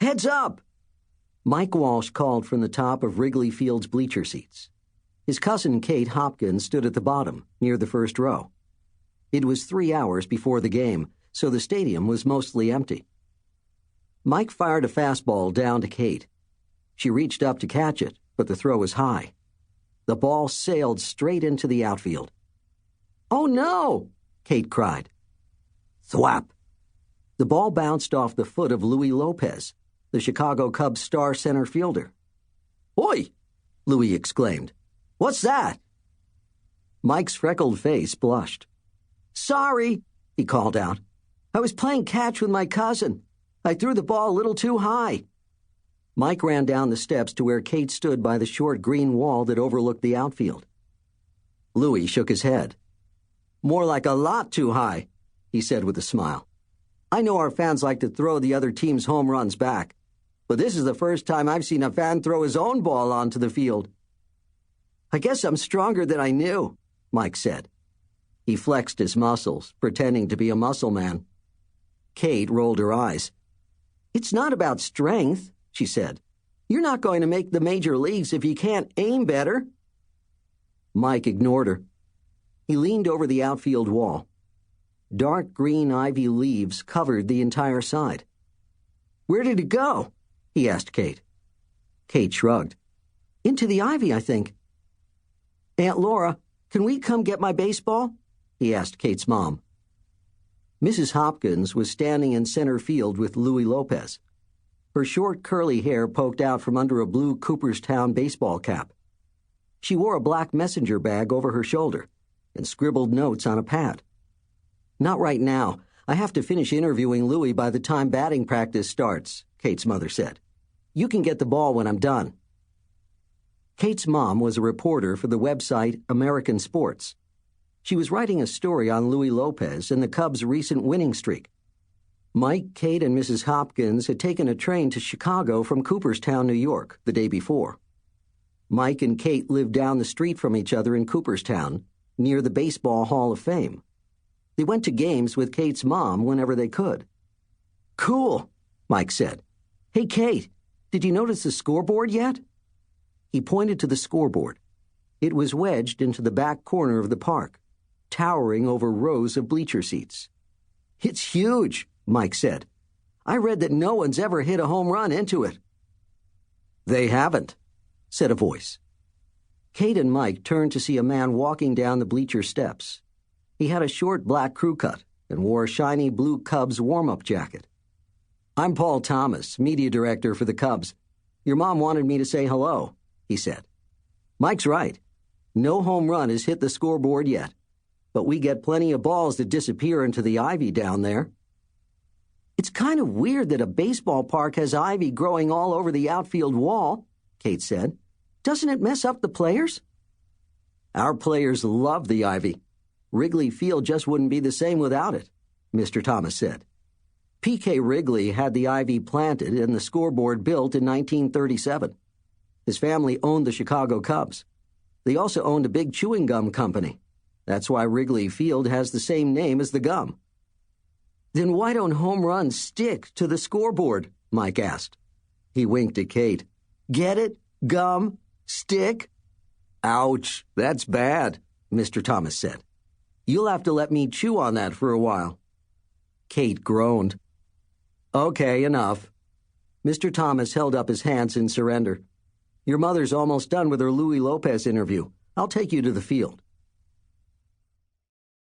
Heads up! Mike Walsh called from the top of Wrigley Field's bleacher seats. His cousin Kate Hopkins stood at the bottom, near the first row. It was 3 hours before the game, so the stadium was mostly empty. Mike fired a fastball down to Kate. She reached up to catch it, but the throw was high. The ball sailed straight into the outfield. "Oh, no!" Kate cried. Thwap! The ball bounced off the foot of Louis Lopez, the Chicago Cubs star center fielder. "Oi!" Louis exclaimed. "What's that?" Mike's freckled face blushed. "Sorry," he called out. "I was playing catch with my cousin. I threw the ball a little too high." Mike ran down the steps to where Kate stood by the short green wall that overlooked the outfield. Louis shook his head. "More like a lot too high," he said with a smile. "I know our fans like to throw the other team's home runs back, but this is the first time I've seen a fan throw his own ball onto the field." "I guess I'm stronger than I knew," Mike said. He flexed his muscles, pretending to be a muscle man. Kate rolled her eyes. "It's not about strength," she said. "You're not going to make the major leagues if you can't aim better." Mike ignored her. He leaned over the outfield wall. Dark green ivy leaves covered the entire side. "Where did it go?" he asked Kate. Kate shrugged. "Into the ivy, I think." "Aunt Laura, can we come get my baseball?" he asked Kate's mom. Mrs. Hopkins was standing in center field with Louis Lopez. Her short curly hair poked out from under a blue Cooperstown baseball cap. She wore a black messenger bag over her shoulder and scribbled notes on a pad. "Not right now. I have to finish interviewing Louis by the time batting practice starts," Kate's mother said. "You can get the ball when I'm done." Kate's mom was a reporter for the website American Sports. She was writing a story on Louis Lopez and the Cubs' recent winning streak. Mike, Kate, and Mrs. Hopkins had taken a train to Chicago from Cooperstown, New York, the day before. Mike and Kate lived down the street from each other in Cooperstown, near the Baseball Hall of Fame. They went to games with Kate's mom whenever they could. "Cool," Mike said. "Hey, Kate, did you notice the scoreboard yet?" He pointed to the scoreboard. It was wedged into the back corner of the park, towering over rows of bleacher seats. "It's huge," Mike said. "I read that no one's ever hit a home run into it." "They haven't," said a voice. Kate and Mike turned to see a man walking down the bleacher steps. He had a short black crew cut and wore a shiny blue Cubs warm-up jacket. "I'm Paul Thomas, media director for the Cubs. Your mom wanted me to say hello," he said. "Mike's right. No home run has hit the scoreboard yet, but we get plenty of balls that disappear into the ivy down there." "It's kind of weird that a baseball park has ivy growing all over the outfield wall," Kate said. "Doesn't it mess up the players?" "Our players love the ivy. Wrigley Field just wouldn't be the same without it," Mr. Thomas said. P.K. Wrigley had the ivy planted and the scoreboard built in 1937. His family owned the Chicago Cubs. They also owned a big chewing gum company. That's why Wrigley Field has the same name as the gum. "Then why don't home runs stick to the scoreboard?" Mike asked. He winked at Kate. "Get it? Gum? Stick?" "Ouch, that's bad," Mr. Thomas said. "You'll have to let me chew on that for a while." Kate groaned. "Okay, enough." Mr. Thomas held up his hands in surrender. "Your mother's almost done with her Louis Lopez interview. I'll take you to the field."